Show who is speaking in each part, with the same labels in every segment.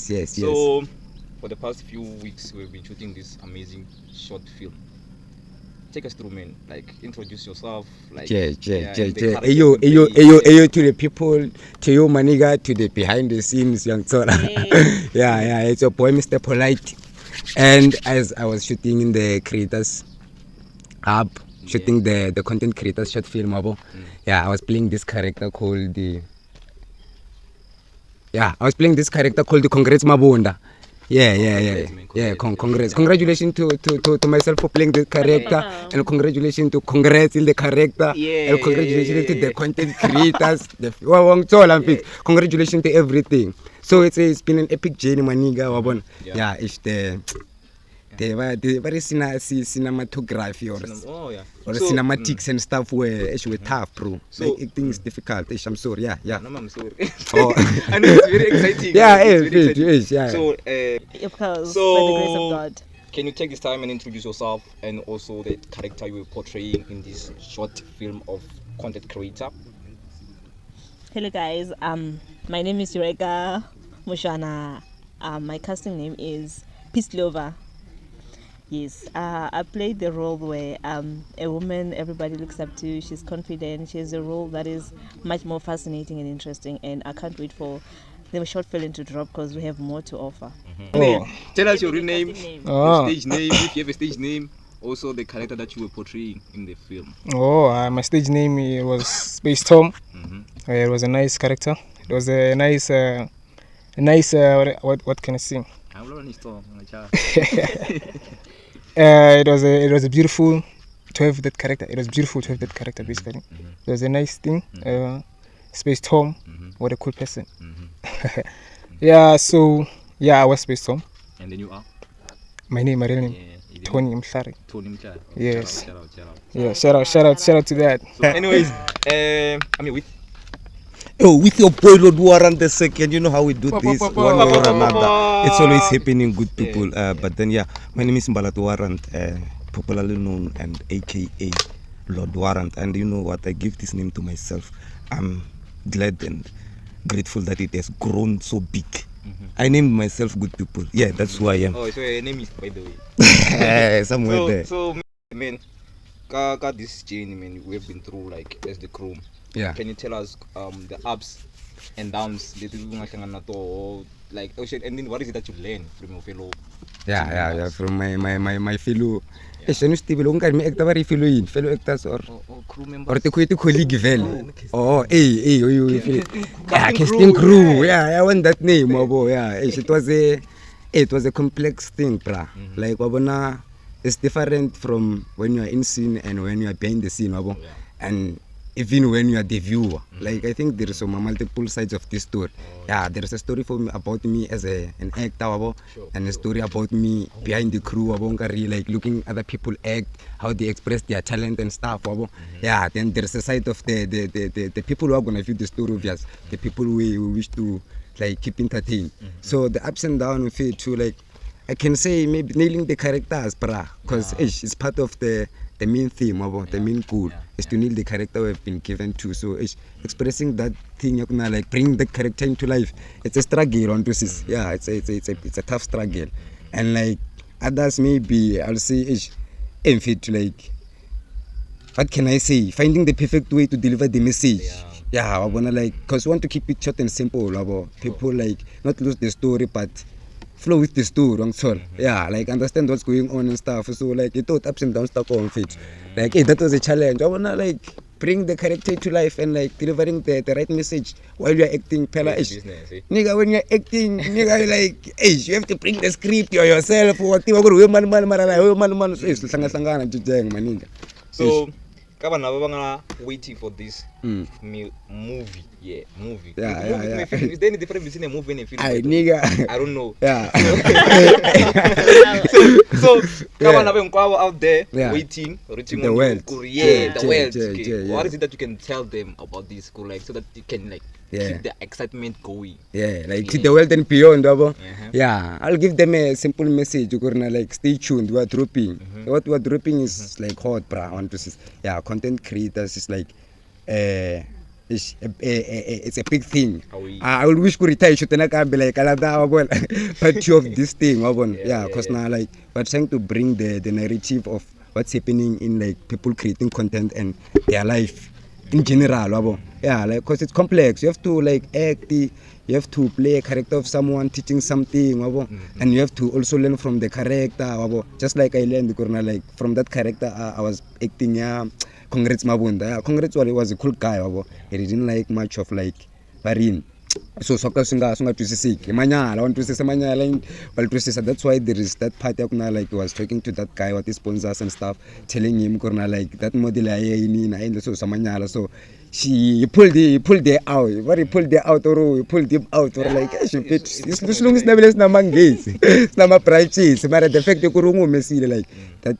Speaker 1: So, for the past few weeks, we've been shooting this amazing short film. Take us through, man. Like, introduce yourself. Like, and the characters you play.
Speaker 2: Ayo to the people, to you, Maniga, to the behind the scenes, young Tora. It's your boy, Mr. Polite. And as I was shooting in the creators hub, shooting the content creators short film, I was playing this character called the Congrats Mabunda. Congrats. Congratulations to myself for playing the character, and congratulations to congrats in the character, and congratulations to the content creators. Congratulations to everything. So it's been an epic journey, maniga. It's the very cinematography or cinematics and stuff where it's tough, bro. So like, everything is difficult. I'm sorry.
Speaker 1: No, I'm sorry. I know it's very exciting.
Speaker 3: So by the grace of God.
Speaker 1: Can you take this time and introduce yourself and also the character you were portraying in this short film of content creator?
Speaker 3: Hello guys, my name is Yureka Mushana. My casting name is Peace Lover. Yes, I played the role where a woman everybody looks up to. She's confident. She has a role that is much more fascinating and interesting, and I can't wait for the short film to drop because we have more to offer.
Speaker 1: Tell us your real name, your stage name, if you have a stage name, also the character that you were portraying in the film.
Speaker 4: My stage name was Space Tom. It was a nice character. It was a nice, what can I say? It was beautiful to have that character. It was beautiful to have that character, basically. It was a nice thing. Space Tom, what a cool person. I was Space Tom.
Speaker 1: And then you are?
Speaker 4: My real name, Tony Mhlari.
Speaker 1: Tony Mhlari.
Speaker 4: Yes.
Speaker 1: Shout out.
Speaker 4: Yeah, shout out to that.
Speaker 1: So, anyways, I'm here
Speaker 5: with your boy Lord Warrant the second. You know how we do this one way or another. It's always happening, good people. But then my name is Mbalat Warrant, popularly known and aka Lord Warrant. And you know what, I give this name to myself. I'm glad and grateful that it has grown so big. I named myself good people. Yeah, that's who I am.
Speaker 1: Oh, so your name is, by the way.
Speaker 5: Somewhere there.
Speaker 1: So man, got this journey, man, we've been through, like, as the crew. Can you tell us the ups and downs, like, and then what is it that you learn from your fellow?
Speaker 2: From my fellow. Fellow actors or
Speaker 1: crew members
Speaker 2: or the colleague vele. Casting crew. I want that name. It was a complex thing, brah. Like wabona, it's different from when you are in scene and when you are behind the scene, and even when you are the viewer. Like, I think there is some multiple sides of this story. There is a story about me as an actor, and a story about me behind the crew, like looking at other people act, how they express their talent and stuff. Then there is a side of the people who are gonna view the story of us, the people who wish to like keep entertained. So the ups and downs of it too, like I can say maybe nailing the characters, because it's part of the main theme, the main goal is to nail the character we've been given to. So expressing that thing, like bring the character into life. It's a struggle on this. It's a tough struggle, and like others maybe I'll say fit like, what can I say? Finding the perfect way to deliver the message. I wanna like, cause we want to keep it short and simple. People like not lose the story, but flow with the story, like understand what's going on and stuff. So like it thought ups and downs stuff on fit. Like that was a challenge. I wanna like bring the character to life and like delivering the right message while you're acting. Nigga, when you're acting, nigga, like you have to bring the script yourself.
Speaker 1: So waiting for this movie. Movie. Is there any difference between a movie and a film? I don't know. So out there waiting, reaching
Speaker 2: the world.
Speaker 1: The world. What is it that you can tell them about this school, like, so that you can like keep the excitement going?
Speaker 2: To the world and beyond. I'll give them a simple message. You're gonna like stay tuned. We are dropping. What we are dropping is like hot, bra. Content creators is like it's a big thing.
Speaker 1: Awi.
Speaker 2: I will wish to retire should not be like part two of this thing. Yeah, because now like we're trying to bring the narrative of what's happening in like people creating content and their life in general. Yeah, like because it's complex. You have to like act, you have to play a character of someone teaching something, and you have to also learn from the character. Just like I learned like from that character, I was acting. Yeah, Congrats Mabunda. Congrats was a cool guy. He didn't like much of like Parin. So soccer sunga twisisiki manyala want twisisa manyala well twisisa. That's why there is that part like he was talking to that guy what his sponsors and stuff, telling him like that model in so samanyala. So he pulled it out. What he pulled it out or he pulled him out or like this long is never namangezi nama prices but the fact kurungu mesile like that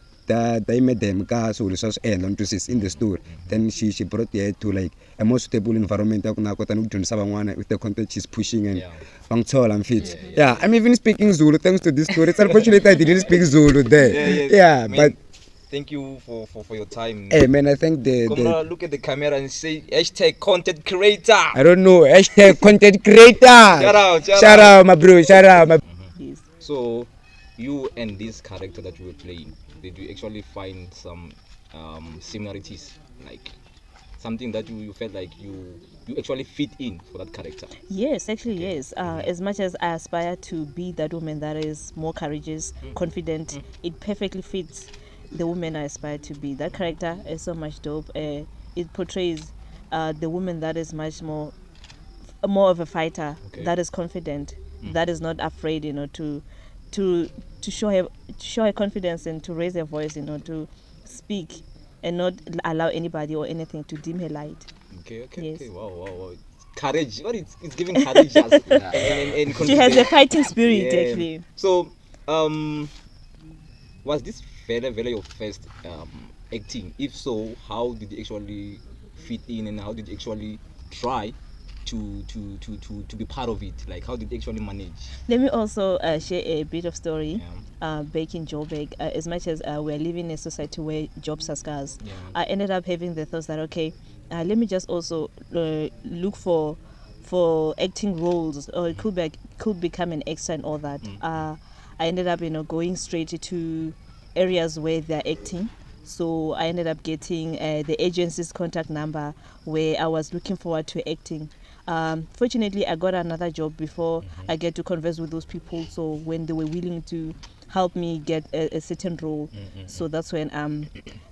Speaker 2: they made them gas or resource end on in the store. Then she brought the to like a more suitable environment with the content she's pushing and punctual and fit. Yeah, I'm even speaking Zulu thanks to this story. It's unfortunate I didn't speak Zulu there. Yeah,
Speaker 1: man, but thank you for your time.
Speaker 2: Hey man, I think
Speaker 1: look at the camera and say hashtag content creator.
Speaker 2: I don't know, hashtag content creator. Shout out my bro, shout out my
Speaker 1: So you and this character that you were playing, did you actually find some similarities, like something that you felt like you actually fit in for that character?
Speaker 3: Yes, actually, yes. As much as I aspire to be that woman that is more courageous, confident, it perfectly fits the woman I aspire to be. That character is so much dope. It portrays the woman that is much more of a fighter, that is confident, that is not afraid, to show her confidence and to raise her voice, to speak and not allow anybody or anything to dim her light.
Speaker 1: Okay. Wow. Courage. What it's giving courage. And
Speaker 3: she has a fighting spirit, actually.
Speaker 1: So, was this very your first acting? If so, how did you actually fit in, and how did you actually try to be part of it? Like, how did you actually manage?
Speaker 3: Let me also share a bit of story. Back in Joburg, as much as we're living in a society where jobs are scarce, I ended up having the thoughts that let me just also look for acting roles, or it could become an actor and all that. I ended up going straight to areas where they're acting. So I ended up getting the agency's contact number where I was looking forward to acting. Fortunately, I got another job before I get to converse with those people. So when they were willing to help me get a certain role, so that's when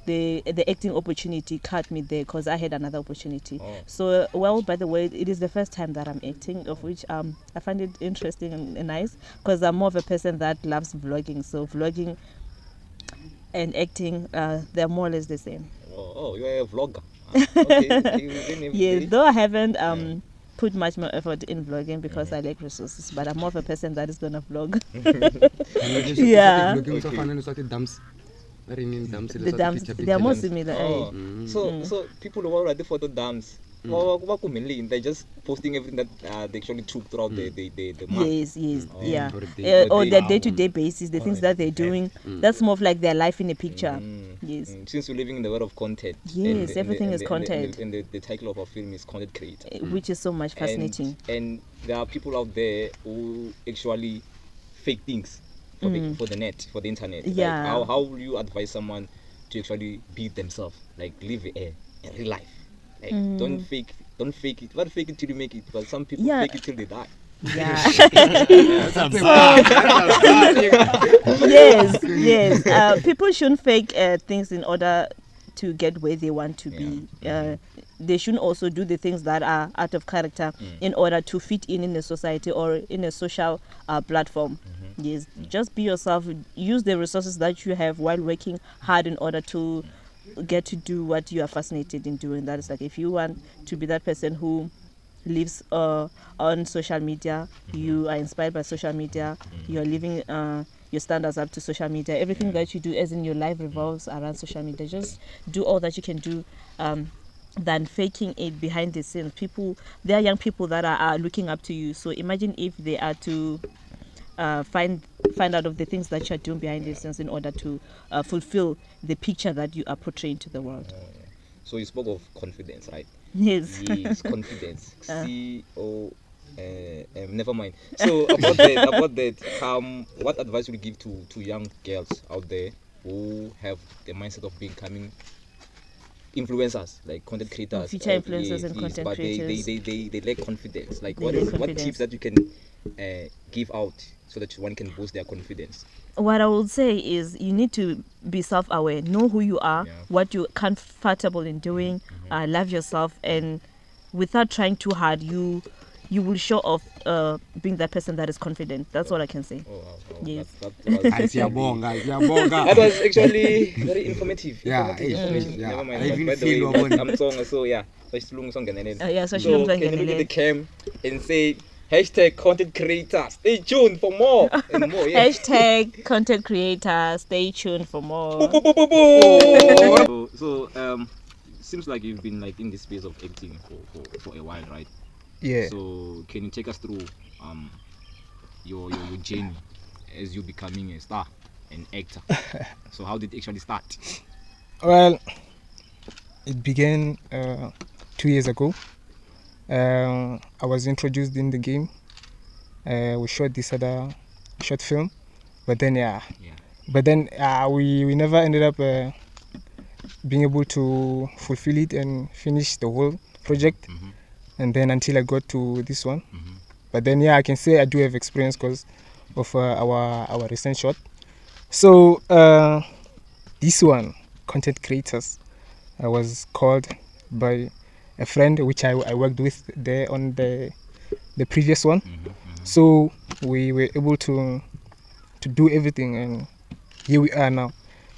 Speaker 3: the acting opportunity cut me there, because I had another opportunity. So by the way, it is the first time that I'm acting, of which I find it interesting and nice, because I'm more of a person that loves vlogging. So vlogging and acting, they're more or less the same.
Speaker 1: You're a vlogger. Okay.
Speaker 3: Yes, though I haven't put much more effort in vlogging because I lack resources, but I'm more of a person that is gonna vlog. Yeah. The dams, they are more similar.
Speaker 1: So people who are ready for the dams, they're just posting everything that they actually took throughout the month.
Speaker 3: Yes. Or their day-to-day basis, the things that they're doing, that's more of like their life in a picture. Yes.
Speaker 1: Since we're living in the world of content.
Speaker 3: Yes, everything is content.
Speaker 1: And the title of our film is Content Creator.
Speaker 3: Which is so much fascinating.
Speaker 1: And there are people out there who actually fake things for the net, for the internet.
Speaker 3: Yeah.
Speaker 1: Like how will you advise someone to actually be themselves, like live a real life? Like don't fake it. What fake it till you make it? But some people fake it till they die.
Speaker 3: Yeah. Yes. People shouldn't fake things in order to get where they want to be. They shouldn't also do the things that are out of character in order to fit in the society or in a social platform. Yes, just be yourself. Use the resources that you have while working hard in order to get to do what you are fascinated in doing. That is like, if you want to be that person who lives on social media, you are inspired by social media, you are living your standards up to social media, everything that you do as in your life revolves around social media. Just do all that you can do than faking it behind the scenes. There are young people that are looking up to you, so imagine if they are to find out of the things that you're doing behind the scenes in order to fulfill the picture that you are portraying to the world.
Speaker 1: So you spoke of confidence, right?
Speaker 3: Yes.
Speaker 1: Yes, confidence. Never mind. So about that, what advice would you give to young girls out there who have the mindset of becoming influencers, like content creators,
Speaker 3: future influencers
Speaker 1: yes,
Speaker 3: and content
Speaker 1: but
Speaker 3: creators.
Speaker 1: they lack confidence. Like
Speaker 3: They lack
Speaker 1: what
Speaker 3: confidence.
Speaker 1: tips that you can give out so that one can boost their confidence?
Speaker 3: What I would say is you need to be self-aware, know who you are,
Speaker 1: Yeah.
Speaker 3: what you're comfortable in doing, love yourself, and without trying too hard, you will show off being that person that is confident. That's all I can say.
Speaker 1: Oh, wow, wow.
Speaker 3: Yes.
Speaker 1: That was
Speaker 2: Siyabonga,
Speaker 1: that
Speaker 2: siyabonga.
Speaker 1: was actually very informative.
Speaker 2: Yeah,
Speaker 1: Informative information.
Speaker 2: yeah.
Speaker 1: Never mind.
Speaker 2: I
Speaker 1: But
Speaker 2: even
Speaker 1: by the
Speaker 2: feel
Speaker 1: way,
Speaker 2: one.
Speaker 1: I'm song, so yeah. So
Speaker 3: Yeah, so
Speaker 1: can you look at the cam and say hashtag content creator? Stay tuned for more and more. Yeah.
Speaker 3: Hashtag content creator. Stay tuned for more.
Speaker 1: So seems like you've been like in this space of acting for a while, right?
Speaker 4: Yeah.
Speaker 1: So can you take us through your journey as you becoming a star, an actor? So how did it actually start?
Speaker 4: Well, it began 2 years ago. I was introduced in the game. We shot this other short film, but then we never ended up being able to fulfill it and finish the whole project. And then until I got to this one, but then I can say I do have experience because of our recent shot. So this one, content creators, I was called by a friend which I worked with there on the previous one. So we were able to do everything, and here we are now.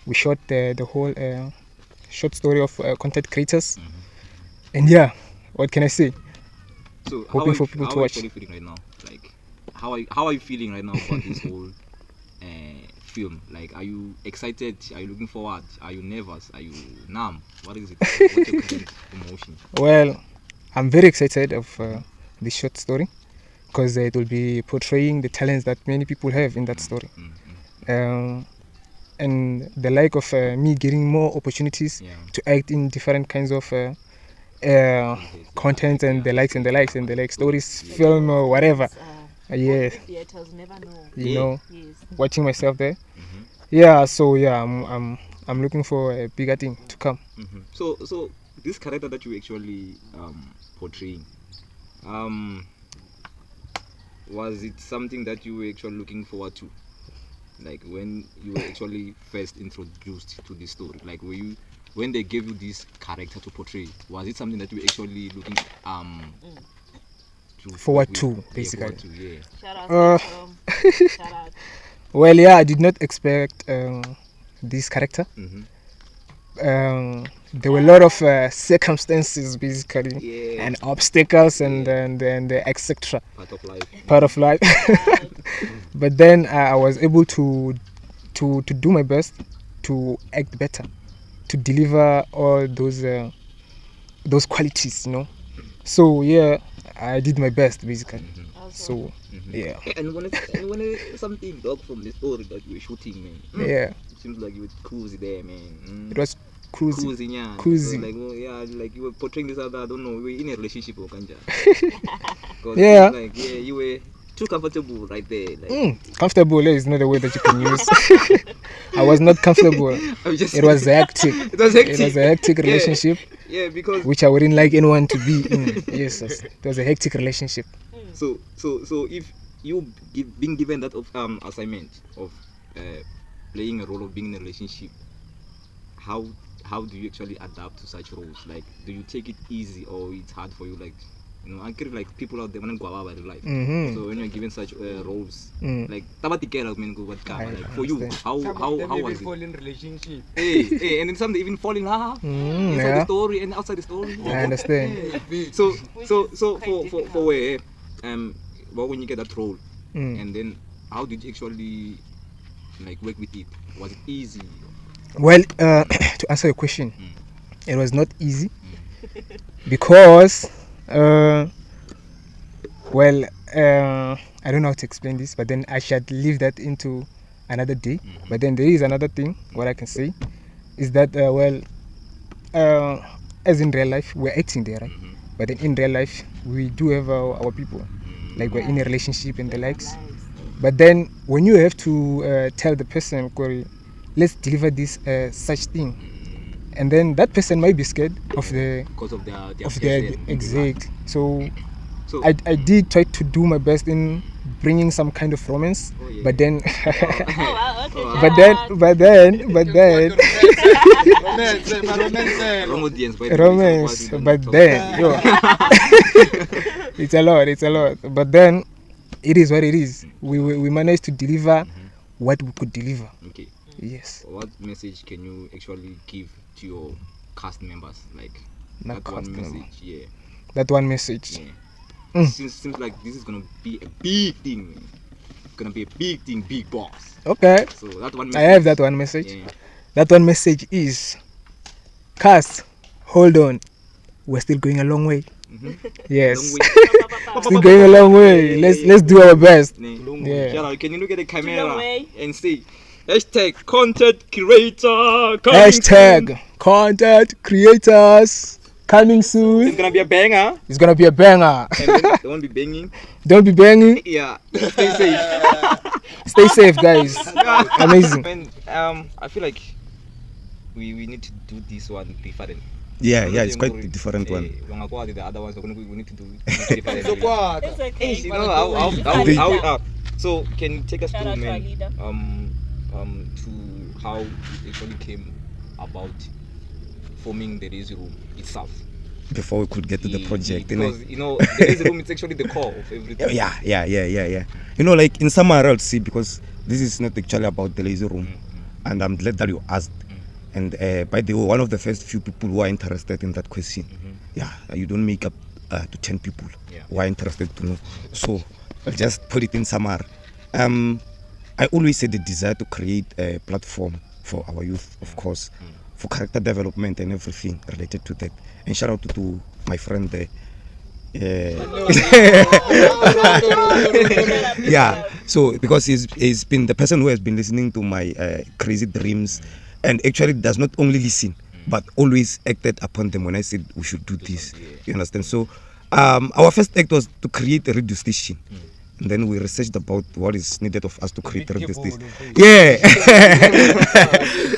Speaker 4: We shot the whole short story of content creators, and what can I say?
Speaker 1: So
Speaker 4: Hoping for people to
Speaker 1: how
Speaker 4: watch.
Speaker 1: are you feeling right now? Like how are you feeling right now about this whole film? Like, are you excited? Are you looking forward? Are you nervous? Are you numb? What is it? What's your current emotion?
Speaker 4: Well, I'm very excited of this short story because it will be portraying the talents that many people have in that story. And the like of me getting more opportunities to act in different kinds of content and the likes and the likes and the like stories, film or whatever.
Speaker 3: Theaters never know.
Speaker 4: You know,
Speaker 3: Yes.
Speaker 4: watching myself there. So I'm looking for a bigger thing to come.
Speaker 1: So this character that you actually portraying, was it something that you were actually looking forward to? Like when you were actually first introduced to this story, like when they gave you this character to portray, was it something that you were actually looking
Speaker 4: Forward to, basically.
Speaker 3: Shout out. Shout out.
Speaker 4: Well, I did not expect this character. There were a lot of circumstances, basically, and obstacles and etc. Part of life. But then I was able to do my best to act better, to deliver all those qualities, So I did my best, basically. So
Speaker 1: And when something dog from the story that you were shooting, man.
Speaker 4: Yeah.
Speaker 1: It seems like you were cruising there, man.
Speaker 4: It was cruising.
Speaker 1: So like you were portraying this other, I don't know, we were in a relationship or kanja. You were too comfortable right there. Like,
Speaker 4: comfortable is not a word that you can use. I was not comfortable. It was hectic.
Speaker 1: It was hectic.
Speaker 4: It was a hectic relationship.
Speaker 1: Because
Speaker 4: which I wouldn't like anyone to be in. Yes, it was a hectic relationship.
Speaker 1: So if you being given that assignment of playing a role of being in a relationship, how do you actually adapt to such roles? Like, do you take it easy or it's hard for you? Like, I get like people out there want to go about their life. So when you're given such roles, like like for you, how was it?
Speaker 2: Fall in relationship.
Speaker 1: Hey, and then some they even fall in love inside the story and outside the story.
Speaker 4: I understand.
Speaker 1: So for where when you get that role, and then how did you actually like work with it? Was it easy?
Speaker 4: Well, to answer your question, it was not easy because I don't know how to explain this, but then I should leave that into another day. But then there is another thing. What I can say is that as in real life, we're acting there, right? But then in real life, we do have our people. Like we're in a relationship and the likes. But then when you have to tell the person, Corey, let's deliver this such thing, and then that person might be scared of the
Speaker 1: because of their
Speaker 4: exact. So
Speaker 1: So
Speaker 4: I did try to do my best in bringing some kind of romance, but then but then romance, but then yo, it's a lot. But then it is what it is. We managed to deliver what we could deliver.
Speaker 1: Okay.
Speaker 4: Yes.
Speaker 1: What message can you actually give to your cast members? Like
Speaker 4: My
Speaker 1: that
Speaker 4: cast
Speaker 1: one
Speaker 4: member.
Speaker 1: message, yeah.
Speaker 4: That one message.
Speaker 1: Yeah. Seems like this is gonna be a big thing. Man. Gonna be a big thing, big boss.
Speaker 4: Okay.
Speaker 1: So that one
Speaker 4: I
Speaker 1: message.
Speaker 4: have that one message.
Speaker 1: Yeah.
Speaker 4: That one message is, cast, hold on, we're still going a long way. Yes,
Speaker 1: Long way.
Speaker 4: still going a long way. Let's do our best. Yeah.
Speaker 1: Shout out. Can you look at the camera
Speaker 3: long way.
Speaker 1: and say hashtag content creator coming
Speaker 4: Hashtag
Speaker 1: soon.
Speaker 4: content creators coming soon.
Speaker 1: It's gonna be a banger.
Speaker 4: It's gonna be a banger.
Speaker 1: And then they won't be banging.
Speaker 4: Don't be banging.
Speaker 1: Yeah. Stay safe.
Speaker 4: Stay safe, guys. Amazing.
Speaker 1: Man, I feel like we need to do this one different.
Speaker 5: Yeah, it's quite a different one.
Speaker 1: The other ones we need to do different.
Speaker 3: It's okay.
Speaker 1: You know how we are. So can you take us
Speaker 3: Shout
Speaker 1: through,
Speaker 3: out to our
Speaker 1: man,
Speaker 3: leader.
Speaker 1: to how it actually came about forming the Lazy Room itself?
Speaker 5: Before we could get to the project,
Speaker 1: because you know the Lazy Room is actually the core of everything.
Speaker 5: Yeah. You know, like in somewhere else, see, because this is not actually about the Lazy Room, and I'm glad that you asked. And by the way, one of the first few people who are interested in that question, you don't make up to 10 people who are interested to know. So I'll just put it in summary. I always had the desire to create a platform for our youth, of course, for character development and everything related to that. And shout out to my friend there. So because he's been the person who has been listening to my crazy dreams, and actually does not only listen but always acted upon them when I said we should do this. You understand? So our first act was to create a radio station. And then we researched about what is needed of us to create a radio station. Yeah.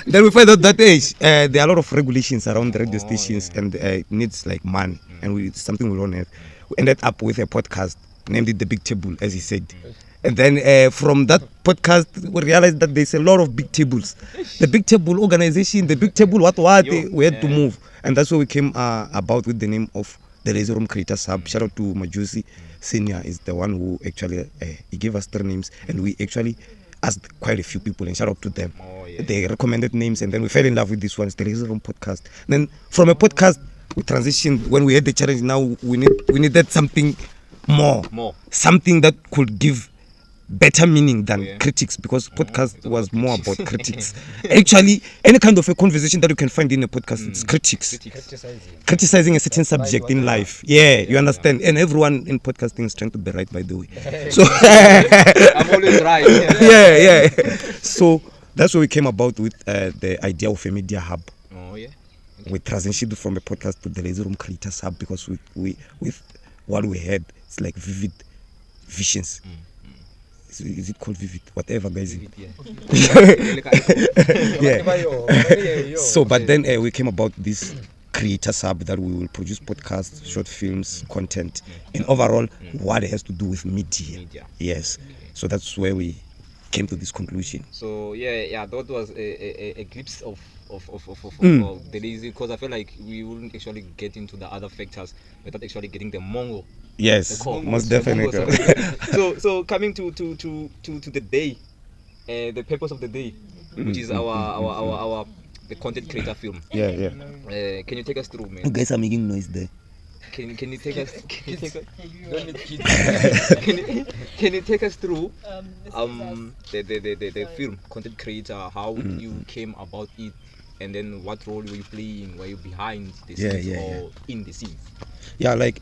Speaker 5: Then we find out that there are a lot of regulations around the radio stations, and it needs like money, and it's something we don't have. We ended up with a podcast, named it The Big Table, as he said. And then from that podcast, we realized that there's a lot of big tables. The Big Table organization, the Big Table, we had to move. And that's where we came about with the name of the Lazy Room Creators Hub. Shout out to Majusi Senior, is the one who actually he gave us 3 names, and we actually asked quite a few people, and shout out to them. They recommended names, and then we fell in love with this one. It's the Lazy Room Podcast. Then from a podcast, we transitioned. When we had the challenge, now we needed something more, something that could give better meaning than critics, because podcast was more about critics. Actually, any kind of a conversation that you can find in a podcast, it's critics. Criticizing a certain subject in life. Yeah, you understand? And everyone in podcasting is trying to be right, by the way. So
Speaker 1: I'm always right.
Speaker 5: Yeah. So that's what we came about with the idea of a media hub. We transitioned from a podcast to the Lazy Room Creators Hub, because we with what we had, it's like vivid visions. Is it called vivid? Whatever, guys. Yeah. So, but then we came about this creators hub that we will produce podcasts, short films, content, and overall what it has to do with media. Yes. So that's where we came to this conclusion.
Speaker 1: So that was a glimpse of the lazy, because I feel like we wouldn't actually get into the other factors without actually getting the mongo.
Speaker 5: Yes, most definitely.
Speaker 1: So coming to the day, the purpose of the day, which is our the content creator film.
Speaker 5: Yeah.
Speaker 1: Can you take us through, man?
Speaker 5: You guys are making noise there.
Speaker 1: Can you take us? Can you take us through the film content creator? How you came about it, and then what role were you playing? Were you behind the scenes or in the scenes?
Speaker 5: Yeah, like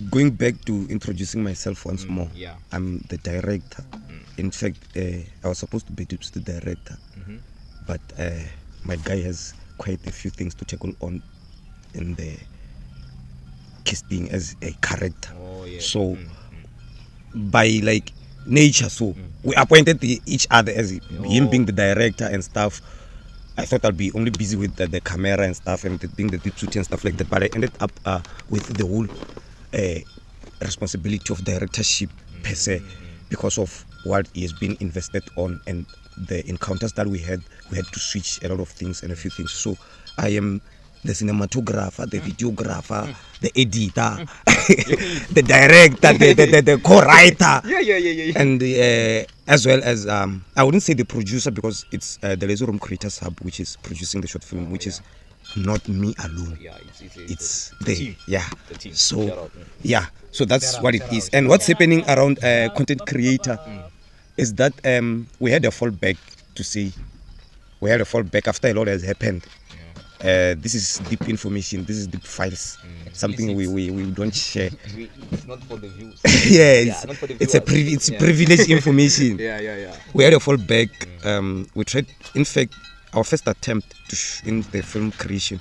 Speaker 5: going back to introducing myself once more.
Speaker 1: Yeah.
Speaker 5: I'm the director. In fact, I was supposed to be the director, but my guy has quite a few things to tackle on in the casting as a character.
Speaker 1: Oh, yeah.
Speaker 5: So by like nature, so we appointed each other as him being the director and stuff. I thought I'd be only busy with the camera and stuff and being the deep suit and stuff like that, but I ended up with the whole responsibility of directorship per se, because of what he has been invested on and the encounters that we had to switch a lot of things and a few things. So I am the cinematographer, the videographer, the editor, the director, the co-writer, and as well as I wouldn't say the producer, because it's the Lazy Room Creators Hub which is producing the short film, which is not me alone. It's the team.
Speaker 1: The team.
Speaker 5: So so that's what it is. And what's happening around content creator is that we had a fallback to say, we had a fallback after a lot has happened. This is deep information, this is deep files, something we don't share.
Speaker 1: It's not for the views.
Speaker 5: It's privileged information. We had a fallback. We tried, in fact, our first attempt in the film creation,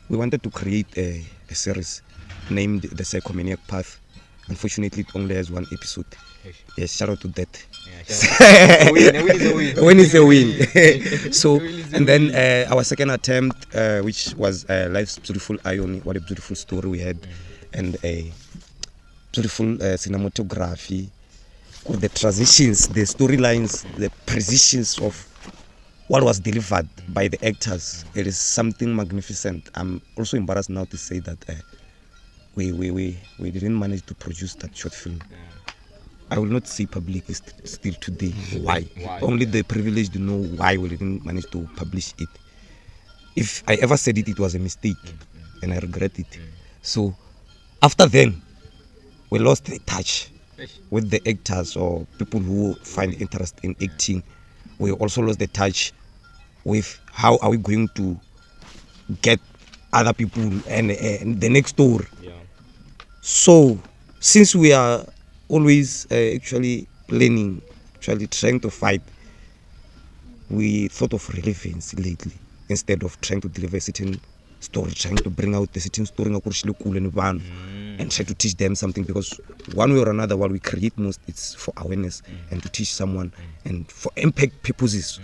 Speaker 5: we wanted to create a series named The Psychomaniac Path. Unfortunately, it only has one episode. Yes, shout out to that.
Speaker 1: A
Speaker 5: win is a win. So, and then our second attempt, which was Life's Beautiful Irony, what a beautiful story we had, and a beautiful cinematography, with the transitions, the storylines, the precisions of what was delivered by the actors. It is something magnificent. I'm also embarrassed now to say that we didn't manage to produce that short film. I will not say publicly still today why. Only the privileged know why we didn't manage to publish it. If I ever said it, it was a mistake, and I regret it. So after then, we lost the touch with the actors or people who find interest in acting. We also lost the touch with how are we going to get other people and the next door. So since we are always actually planning, actually trying to fight, we thought of relevance lately instead of trying to deliver a certain story, trying to bring out the certain story and try to teach them something, because one way or another what we create most, it's for awareness and to teach someone and for impact purposes.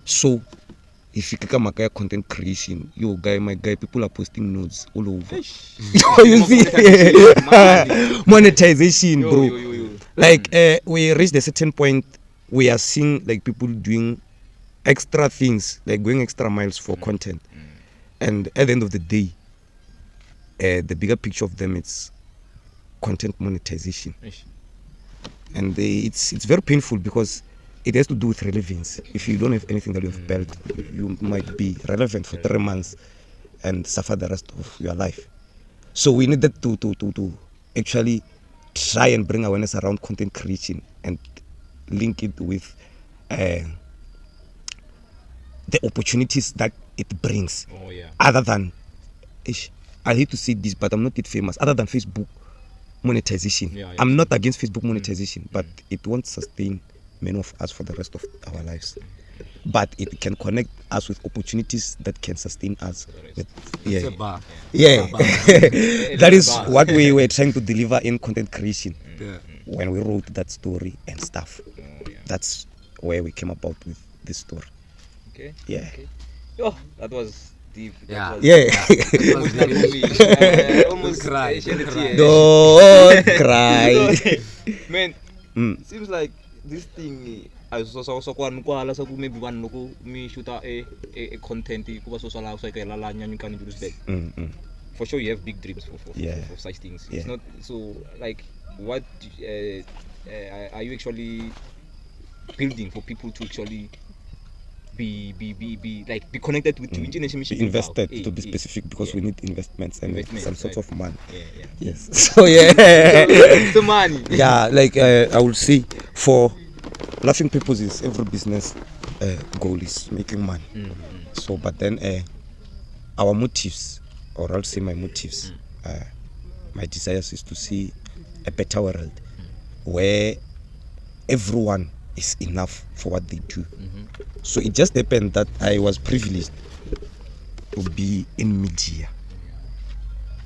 Speaker 5: So if you click on my guy content creation, my guy, people are posting notes all over. You see, monetization, bro. Like we reached a certain point, we are seeing like people doing extra things, like going extra miles for content, and at the end of the day, the bigger picture of them, it's content monetization, and it's very painful because it has to do with relevance. If you don't have anything that you have built, you might be relevant for 3 months and suffer the rest of your life. So we needed to actually try and bring awareness around content creation and link it with the opportunities that it brings. Other than, I hate to say this, but I'm not yet famous, other than Facebook monetization. I'm not against Facebook monetization, but it won't sustain many of us for the rest of our lives. But it can connect us with opportunities that can sustain us. That is what we were trying to deliver in content creation when we wrote that story and stuff. That's where we came about with this story.
Speaker 1: Oh, that was deep.
Speaker 2: Almost cry.
Speaker 5: Don't cry.
Speaker 1: Man, seems like this thing so kwala so maybe one loku me shoot a content kuba so sala so ke la nyanyu kan do respect. For sure you have big dreams for such things. It's not so like what are you actually building for people to actually be connected with you,
Speaker 5: invested to be specific, because we need investments and some sort of money. Yes.
Speaker 1: So the money.
Speaker 5: Like I will say, for laughing purposes, every business goal is making money. So but then our motives, or I'll say my motives, my desires is to see a better world where everyone is enough for what they do. So it just happened that I was privileged to be in media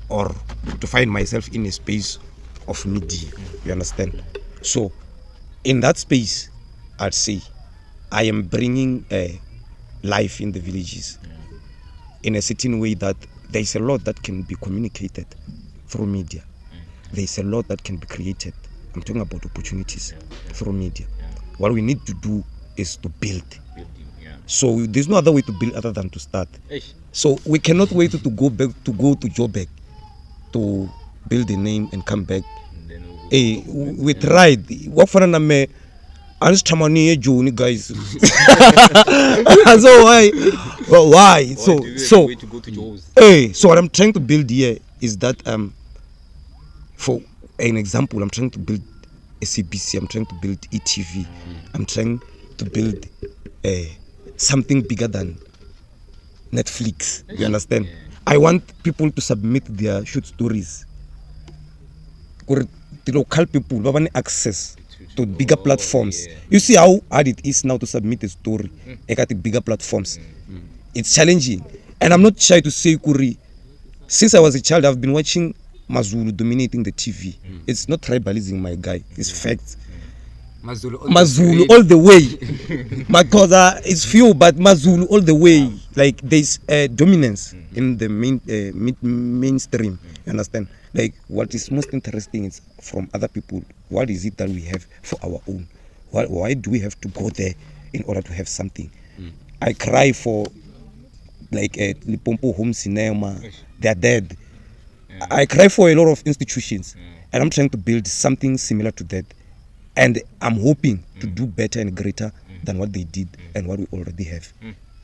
Speaker 5: or to find myself in a space of media. You understand? So in that space, I'd say I am bringing life in the villages in a certain way that there is a lot that can be communicated through media. There is a lot that can be created. I'm talking about opportunities through media. What we need to do is to build. So there's no other way to build other than to start. So we cannot wait to go back to Joburg to build a name and come back. Hey, we tried. What for an ame? Guys. So why? Well, why? So hey. So what I'm trying to build here is that for an example, I'm trying to build a CBC. I'm trying to build ETV. I'm trying to build something bigger than Netflix. You understand? I want people to submit their short stories. The local people have access to bigger platforms. You see how hard it is now to submit a story at the bigger platforms. It's challenging. And I'm not shy to say, Kuri, since I was a child, I've been watching Mazulu dominating the TV. It's not tribalism, my guy. It's facts. Mazulu all the way. Makosa is few, but Mazulu all the way. Like there's dominance in the mainstream. You understand? Like what is most interesting is from other people. What is it that we have for our own? Why do we have to go there in order to have something? I cry for like Lipompo Home Cinema. They are dead. I cry for a lot of institutions, and I'm trying to build something similar to that. And I'm hoping to do better and greater than what they did and what we already have,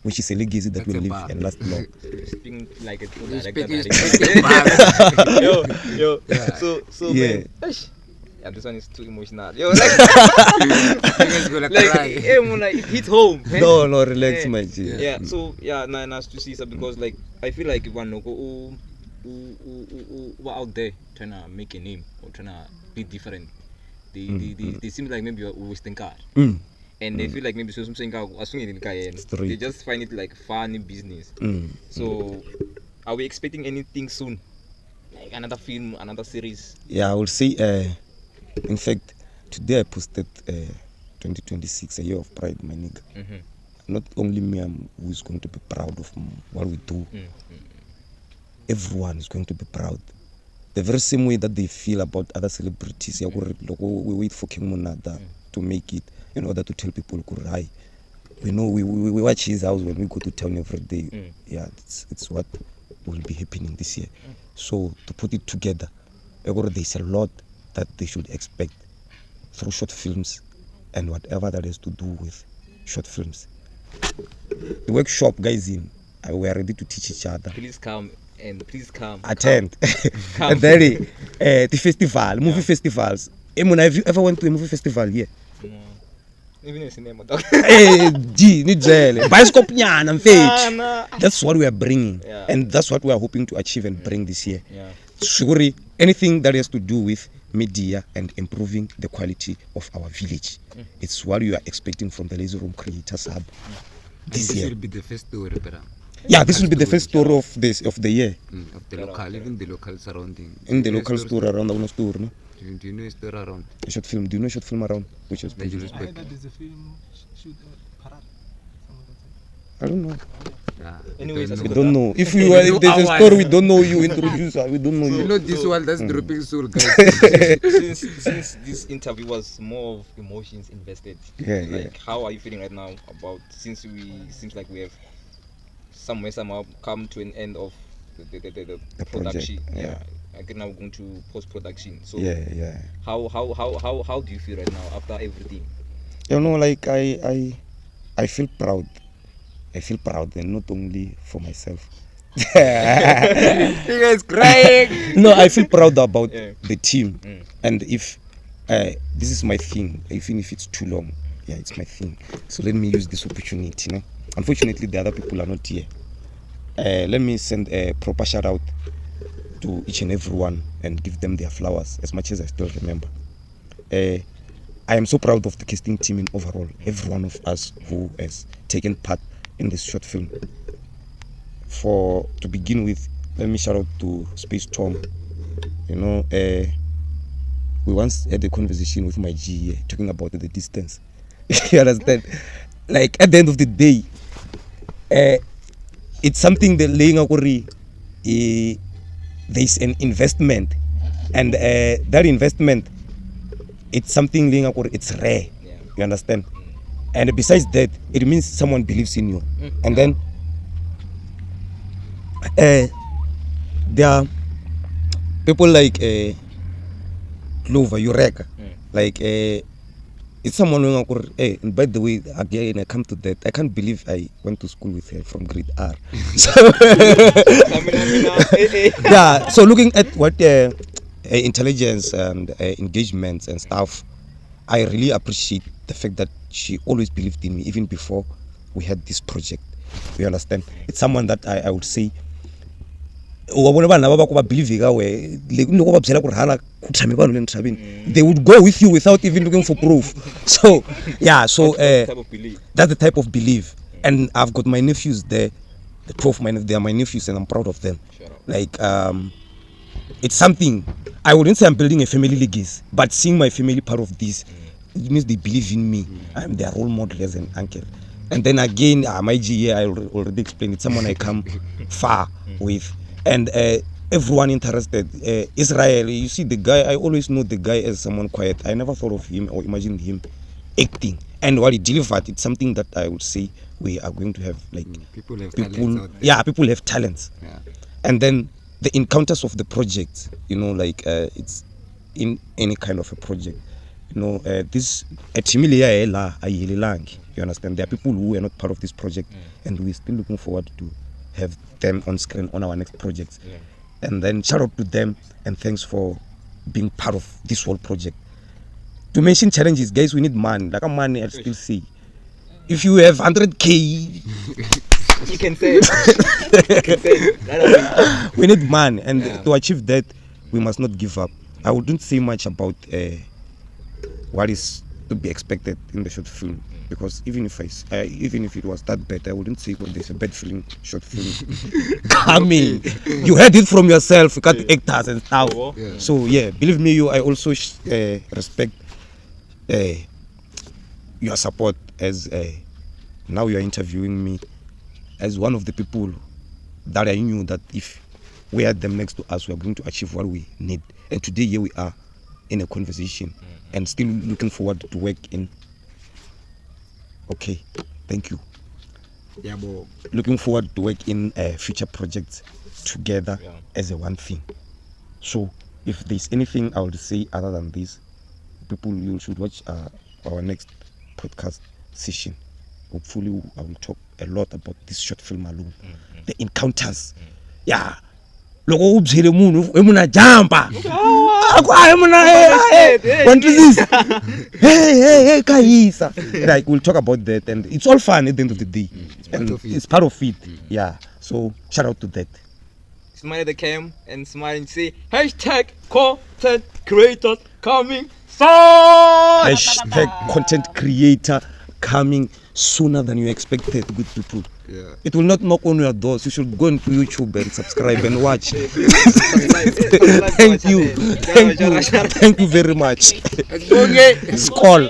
Speaker 5: which is a legacy that will live and last long.
Speaker 1: Speaking like a true director. So
Speaker 5: Yeah.
Speaker 1: Man, yeah, this one is too emotional. Yo, like it hits home. Man.
Speaker 5: No, relax, my G.
Speaker 1: Yeah. So yeah, nice to see something because like I feel like one who out there trying to make a name or trying to be different. They seem like maybe we're wasting card. And they feel like maybe so something they just find it like funny business. So are we expecting anything soon? Like another film, another series?
Speaker 5: Yeah, I will say in fact today I posted 2026, a year of pride, my nigga. Not only me who's going to be proud of what we do. Everyone is going to be proud. The very same way that they feel about other celebrities. We wait for King Monada to make it in order to tell people, hi, we know we watch his house when we go to town every day. Yeah, it's what will be happening this year. So to put it together, there's a lot that they should expect through short films and whatever that has to do with short films. The workshop guys we are ready to teach each other.
Speaker 1: Please come. And please come.
Speaker 5: Attend. And then the festival, movie festivals. Have you ever went to a movie festival here?
Speaker 1: No. Even in cinema, dog.
Speaker 5: That's what we are bringing. And that's what we are hoping to achieve and bring this year. Surely, anything that has to do with media and improving the quality of our village. It's what you are expecting from the Lazy Room Creators Hub this year.
Speaker 2: This will be the first story,
Speaker 5: yeah, this will be the first story of the year.
Speaker 2: Of the local, even the local surrounding.
Speaker 5: In the local store around the store, no?
Speaker 2: Do you know a store around?
Speaker 5: A short film. Do you know a short film around? Which is
Speaker 2: Dangerous
Speaker 4: I heard that there's a film shoot at Parad.
Speaker 5: I don't know.
Speaker 1: Anyways,
Speaker 5: We don't know. If you are, if there's a store we don't know you, introduce us. We don't know
Speaker 2: You
Speaker 5: you.
Speaker 2: know this one that's dropping soul, guys.
Speaker 1: since this interview was more of emotions invested. Like how are you feeling right now about seems like we have somehow come to an end of the production. Again, now we're going to post-production. So how do you feel right now after everything?
Speaker 5: You know, like I feel proud. I feel proud, and not only for myself.
Speaker 2: You guys crying.
Speaker 5: No, I feel proud about the team. And if this is my thing, even if it's too long, it's my thing. So let me use this opportunity. No? Unfortunately, the other people are not here. Let me send a proper shout out to each and every one and give them their flowers as much as I still remember. I am so proud of the casting team in overall, every one of us who has taken part in this short film. to begin with, let me shout out to Space Tom. You know, we once had a conversation with my G talking about the distance. You understand? Like at the end of the day, it's something that laying a there's an investment, and that investment, it's something laying a it's rare. You understand? And besides that, it means someone believes in you. And then there are people like Clover, Eureka, like it's someone who hey, and by the way, again, I come to that. I can't believe I went to school with her from grade R. So yeah, so looking at what intelligence and engagements and stuff, I really appreciate the fact that she always believed in me even before we had this project. You understand? It's someone that I would say they would go with you without even looking for proof. So yeah, so that's the type of belief. And I've got my nephews there, the 12 they are my nephews, and I'm proud of them. Like it's something, I wouldn't say I'm building a family legacy, but seeing my family part of this, it means they believe in me. I'm their role model as an uncle. And then again, my GA, I already explained, it's someone I come far with. And everyone interested. Israel, you see the guy, I always know the guy as someone quiet. I never thought of him or imagined him acting. And while he delivered, it's something that I would say we are going to have, like
Speaker 2: people have talents.
Speaker 5: Yeah, people have talents.
Speaker 2: Yeah.
Speaker 5: And then the encounters of the project, you know, like it's in any kind of a project. You know, this you understand? There are people who are not part of this project, and we're still looking forward to have them on screen on our next projects. And then shout out to them, and thanks for being part of this whole project. To mention challenges, guys, we need money. Like a money, I still see. If you have 100K,
Speaker 1: you can say it.
Speaker 5: We need money, and to achieve that, we must not give up. I wouldn't say much about what is to be expected in the short film, because even if it was that bad, I wouldn't say, well, there's a bad film, short film coming. You heard it from yourself. You got the actors and stuff. So yeah, believe me, I also respect your support as now you are interviewing me as one of the people that I knew that if we had them next to us, we are going to achieve what we need. And today here we are in a conversation and still looking forward to work in. Okay, thank you.
Speaker 2: Yeah, but
Speaker 5: Looking forward to work in future projects together as a one thing. So if there's anything I would say other than this, people, you should watch our next podcast session. Hopefully I will talk a lot about this short film alone. The encounters. Yeah. Loko ubzile umuntu emuna jumpa. Akwa emuna want to this. Hey kaisa. Like we'll talk about that, and it's all fun at the end of the day. It's part of it. Yeah. So shout out to that.
Speaker 1: Smile at the cam and smile and say #content creators coming soon.
Speaker 5: #content creator coming sooner than you expected, good people.
Speaker 2: yeah.
Speaker 5: It will not knock on your doors. You should go into YouTube and subscribe and watch. Thank you very much. Skol.